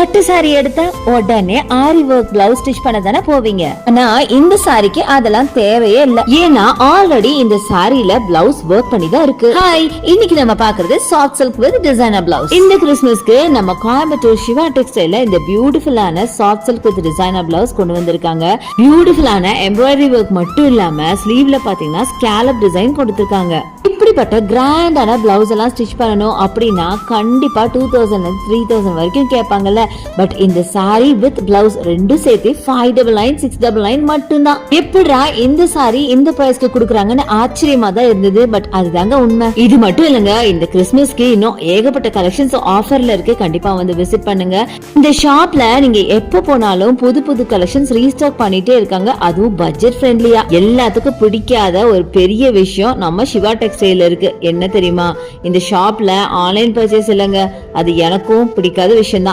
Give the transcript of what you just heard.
பட்டு சாரி எடுத்தா உடனே ஆரி ஒர்க் பிளவுஸ் ஸ்டிச் பண்ண தானே போவீங்க. ஆனா இந்த சாரிக்கு அதெல்லாம் தேவையே இல்ல. ஏன்னா ஆல்ரெடி இந்த சாரில பிளவுஸ் ஒர்க் பண்ணி தான் இருக்கு. ஹாய், இன்னைக்கு நம்ம பாக்குறது soft silk with designer blouse. இந்த கிறிஸ்மஸ்க்கு நம்ம கோயம்புத்தூர் சிவா டெக்ஸ்டைல்ல இந்த பியூட்டிஃபுல்லான soft silk with designer blouse கொண்டு வந்திருக்காங்க. பியூட்டிஃபுல்லான எம்ப்ராய்டரி ஒர்க் மட்டும் இல்லாம ஸ்லீவ்ல பாத்தீங்கன்னா ஸ்கேலப் டிசைன் கொடுத்திருக்காங்க. இப்படிப்பட்ட கிராண்டான பிளவுஸ் எல்லாம் ஸ்டிச் பண்ணணும் அப்படின்னா கண்டிப்பா 2000 3000 வரைக்கும் கேட்பாங்கல்ல. பட் இந்த சாரி வித் பிளவுஸ் ரெண்டும் சேர்த்து 599 699 மட்டும்தான். எப்படிடா இந்த சாரி இந்த பிரைஸ்க்கு குடுக்குறாங்கன்னு ஆச்சரியமா தான் இருந்தது. பட் அதுதாங்க உண்மை. இது மட்டும் இல்லங்க, இந்த கிறிஸ்மஸ்க்கு இன்னும் ஏகப்பட்ட கலெக்ஷன்ஸ் ஆஃபர்ல இருக்கு. கண்டிப்பா வந்து விசிட் பண்ணுங்க. இந்த ஷாப்ல நீங்க எப்ப போனாலும் புது புது கலெக்ஷன்ஸ் ரீஸ்டாக் பண்ணிட்டே இருக்காங்க. அதுவும் பட்ஜெட் ஃப்ரெண்ட்லியா. எல்லாத்துக்கும் பிடிக்காத ஒரு பெரிய விஷயம் நம்ம சிவா டெக்ஸ்டைல் இருக்கு. என்ன தெரியுமா? இந்த ஷாப்ல ஆன்லைன் பர்ச்சேஸ் இல்லங்க. அது எனக்கும் பிடிக்காத விஷயம் தான்.